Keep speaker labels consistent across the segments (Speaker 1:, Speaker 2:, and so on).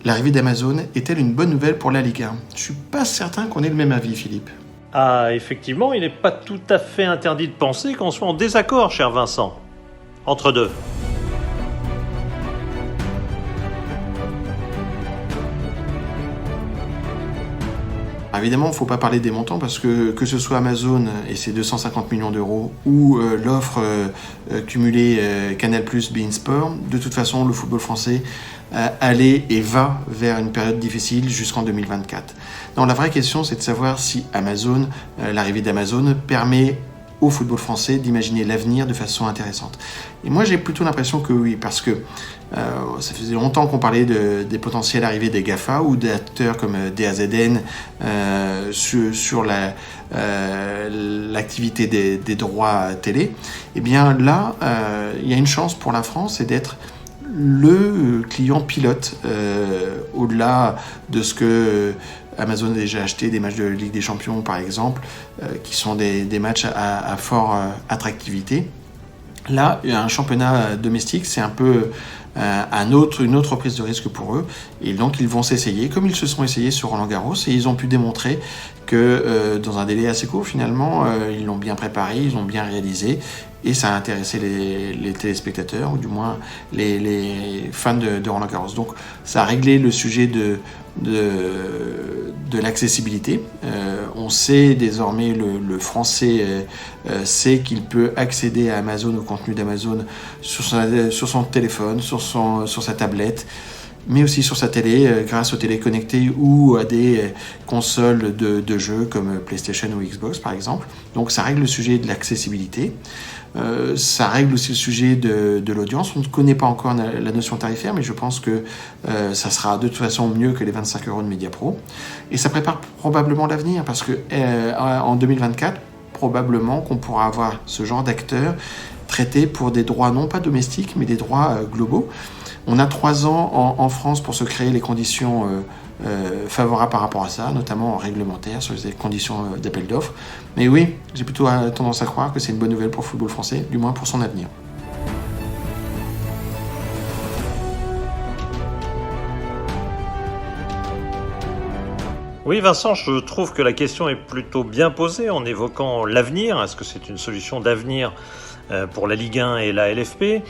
Speaker 1: l'arrivée d'Amazon est-elle une bonne nouvelle pour la Ligue 1 ? Je suis pas certain qu'on ait le même avis, Philippe.
Speaker 2: Ah, effectivement, il n'est pas tout à fait interdit de penser qu'on soit en désaccord, cher Vincent. Entre deux.
Speaker 1: Évidemment, il ne faut pas parler des montants parce que ce soit Amazon et ses 250 millions d'euros ou l'offre cumulée Canal+, beIN Sport, de toute façon, le football français allait et va vers une période difficile jusqu'en 2024. Non, la vraie question, c'est de savoir si Amazon, l'arrivée d'Amazon permet au football français d'imaginer l'avenir de façon intéressante. Et moi, j'ai plutôt l'impression que oui, parce que ça faisait longtemps qu'on parlait des potentielles arrivées des GAFA ou d'acteurs comme DAZN sur l'activité des droits télé. Et bien là, il y a une chance pour la France, c'est d'être le client pilote au-delà de ce que Amazon a déjà acheté, des matchs de Ligue des Champions par exemple, qui sont des matchs à forte attractivité. Là, un championnat domestique, c'est un peu une autre prise de risque pour eux. Et donc, ils vont s'essayer, comme ils se sont essayés sur Roland-Garros, et ils ont pu démontrer que dans un délai assez court, finalement, ils l'ont bien préparé, ils l'ont bien réalisé, et ça a intéressé les téléspectateurs, ou du moins les fans de Roland-Garros. Donc, ça a réglé le sujet de l'accessibilité. On sait désormais, le français sait qu'il peut accéder à Amazon, au contenu d'Amazon sur son téléphone, sur sa tablette, mais aussi sur sa télé, grâce aux télés connectées ou à des consoles de jeux comme PlayStation ou Xbox par exemple. Donc ça règle le sujet de l'accessibilité. Ça règle aussi le sujet de l'audience. On ne connaît pas encore la notion tarifaire, mais je pense que ça sera de toute façon mieux que les 25 € de Mediapro. Et ça prépare probablement l'avenir, parce que en 2024, probablement qu'on pourra avoir ce genre d'acteurs traités pour des droits non pas domestiques, mais des droits globaux. On a 3 ans en France pour se créer les conditions favorables par rapport à ça, notamment réglementaires, sur les conditions d'appel d'offres. Mais oui, j'ai plutôt tendance à croire que c'est une bonne nouvelle pour le football français, du moins pour son avenir.
Speaker 2: Oui, Vincent, je trouve que la question est plutôt bien posée en évoquant l'avenir. Est-ce que c'est une solution d'avenir pour la Ligue 1 et la LFP ?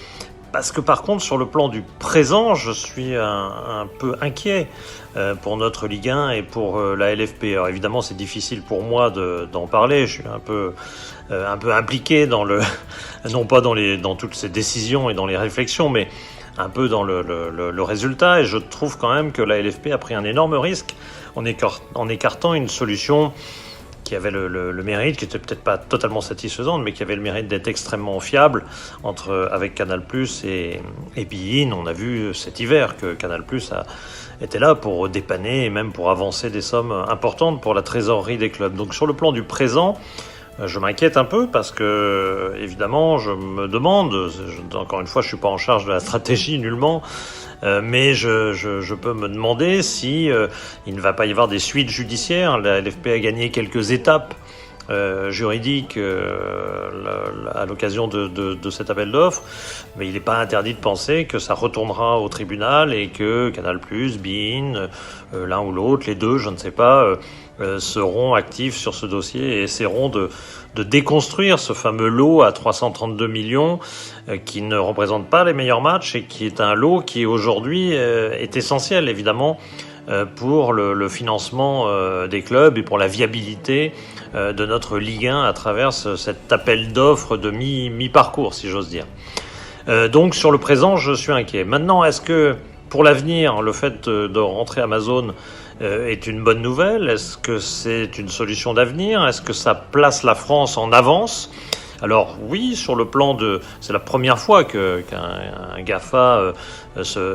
Speaker 2: Parce que par contre, sur le plan du présent, je suis un peu inquiet pour notre Ligue 1 et pour la LFP. Alors évidemment, c'est difficile pour moi d'en parler. Je suis un peu impliqué non pas dans toutes ces décisions et dans les réflexions, mais un peu dans le résultat. Et je trouve quand même que la LFP a pris un énorme risque en écartant une solution qui avait le mérite, qui n'était peut-être pas totalement satisfaisante, mais qui avait le mérite d'être extrêmement fiable avec Canal+ et beIN. On a vu cet hiver que Canal+ était là pour dépanner et même pour avancer des sommes importantes pour la trésorerie des clubs. Donc sur le plan du présent, je m'inquiète un peu parce que, évidemment, je me demande, encore une fois, je ne suis pas en charge de la stratégie nullement, mais je peux me demander si il ne va pas y avoir des suites judiciaires. La LFP a gagné quelques étapes juridiques à l'occasion de cet appel d'offres, mais il n'est pas interdit de penser que ça retournera au tribunal et que Canal+, beIN, l'un ou l'autre, les deux, je ne sais pas, seront actifs sur ce dossier et essaieront de déconstruire ce fameux lot à 332 millions qui ne représente pas les meilleurs matchs et qui est un lot qui aujourd'hui est essentiel évidemment pour le financement des clubs et pour la viabilité de notre Ligue 1 à travers cet appel d'offres de mi-parcours, si j'ose dire. Donc sur le présent, je suis inquiet. Maintenant, est-ce que pour l'avenir, le fait de rentrer Amazon est une bonne nouvelle ? Est-ce que c'est une solution d'avenir ? Est-ce que ça place la France en avance ? Alors oui, sur le plan c'est la première fois qu'un GAFA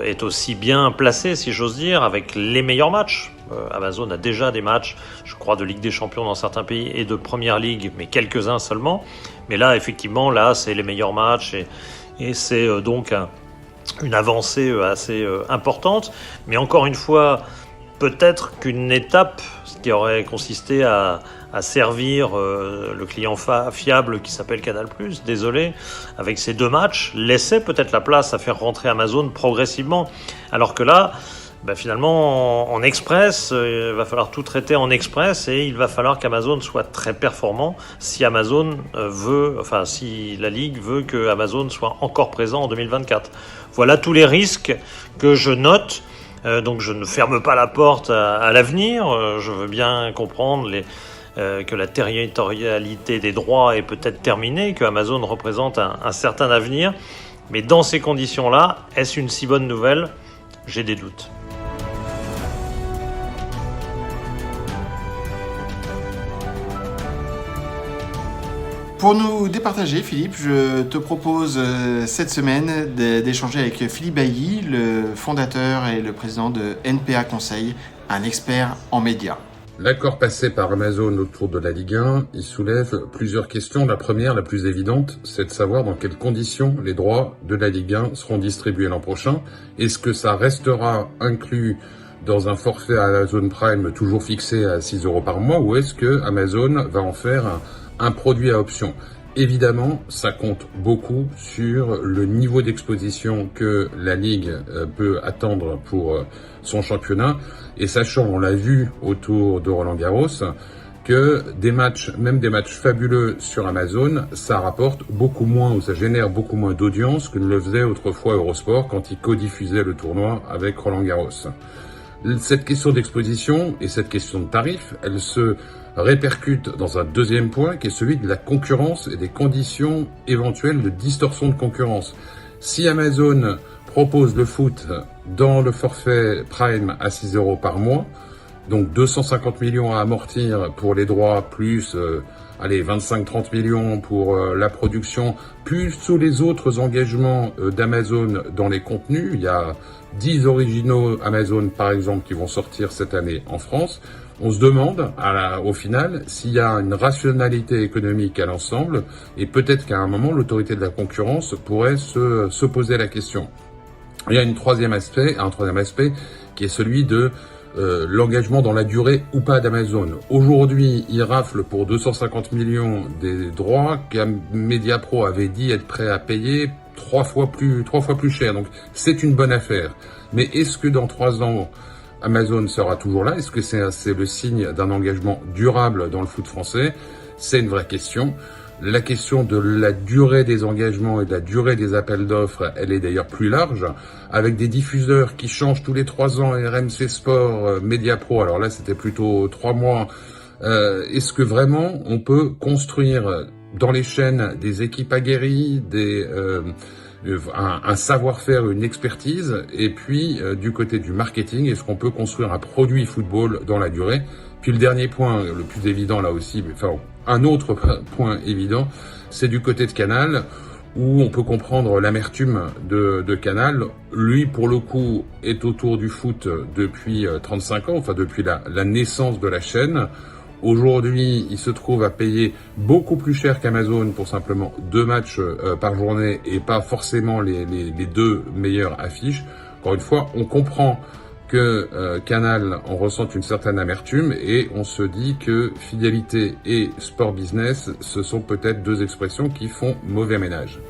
Speaker 2: est aussi bien placé, si j'ose dire, avec les meilleurs matchs. Amazon a déjà des matchs, je crois, de Ligue des Champions dans certains pays et de Première Ligue, mais quelques-uns seulement. Mais là, effectivement, c'est les meilleurs matchs et c'est donc une avancée assez importante. Mais encore une fois, peut-être qu'une étape qui aurait consisté à servir le client fiable qui s'appelle Canal+, avec ces 2 matchs, laissait peut-être la place à faire rentrer Amazon progressivement. Alors que là, finalement en express, il va falloir tout traiter en express et il va falloir qu'Amazon soit très performant si si la Ligue veut que Amazon soit encore présent en 2024. Voilà tous les risques que je note. Donc je ne ferme pas la porte à l'avenir. Je veux bien comprendre que la territorialité des droits est peut-être terminée, que Amazon représente un certain avenir. Mais dans ces conditions-là, est-ce une si bonne nouvelle ? J'ai des doutes.
Speaker 1: Pour nous départager, Philippe, je te propose cette semaine d'échanger avec Philippe Bailly, le fondateur et le président de NPA Conseil, un expert en médias.
Speaker 3: L'accord passé par Amazon autour de la Ligue 1, il soulève plusieurs questions. La première, la plus évidente, c'est de savoir dans quelles conditions les droits de la Ligue 1 seront distribués l'an prochain. Est-ce que ça restera inclus dans un forfait Amazon Prime toujours fixé à 6 € par mois, ou est-ce que Amazon va en faire un produit à option? Évidemment, ça compte beaucoup sur le niveau d'exposition que la Ligue peut attendre pour son championnat. Et sachant, on l'a vu autour de Roland-Garros, que même des matchs fabuleux sur Amazon, ça rapporte beaucoup moins, ou ça génère beaucoup moins d'audience que ne le faisait autrefois Eurosport quand il codiffusait le tournoi avec Roland-Garros. Cette question d'exposition et cette question de tarif, elle se répercute dans un deuxième point qui est celui de la concurrence et des conditions éventuelles de distorsion de concurrence. Si Amazon propose le foot dans le forfait Prime à 6 € par mois, donc 250 millions à amortir pour les droits, plus 25-30 millions pour la production, plus tous les autres engagements d'Amazon dans les contenus. Il y a 10 originaux Amazon par exemple qui vont sortir cette année en France. On se demande au final s'il y a une rationalité économique à l'ensemble, et peut-être qu'à un moment l'autorité de la concurrence pourrait se poser la question. Il y a un troisième aspect qui est celui de l'engagement dans la durée ou pas d'Amazon. Aujourd'hui, il rafle pour 250 millions des droits Mediapro avait dit être prêt à payer trois fois plus cher. Donc c'est une bonne affaire. Mais est-ce que dans 3 ans, Amazon sera toujours là? Est-ce que c'est le signe d'un engagement durable dans le foot français? C'est une vraie question. La question de la durée des engagements et de la durée des appels d'offres, elle est d'ailleurs plus large, avec des diffuseurs qui changent tous les 3 ans, RMC Sport, Mediapro, alors là c'était plutôt 3 mois. Est-ce que vraiment on peut construire dans les chaînes des équipes aguerries, un savoir-faire, une expertise, et puis du côté du marketing, est-ce qu'on peut construire un produit football dans la durée? Puis le dernier point, le plus évident là aussi, un autre point évident, c'est du côté de Canal, où on peut comprendre l'amertume de Canal. Lui, pour le coup, est autour du foot depuis 35 ans, depuis la naissance de la chaîne. Aujourd'hui, il se trouve à payer beaucoup plus cher qu'Amazon pour simplement 2 matchs par journée et pas forcément les 2 meilleures affiches. Encore une fois, on comprend que Canal en ressent une certaine amertume, et on se dit que fidélité et sport business, ce sont peut-être 2 expressions qui font mauvais ménage.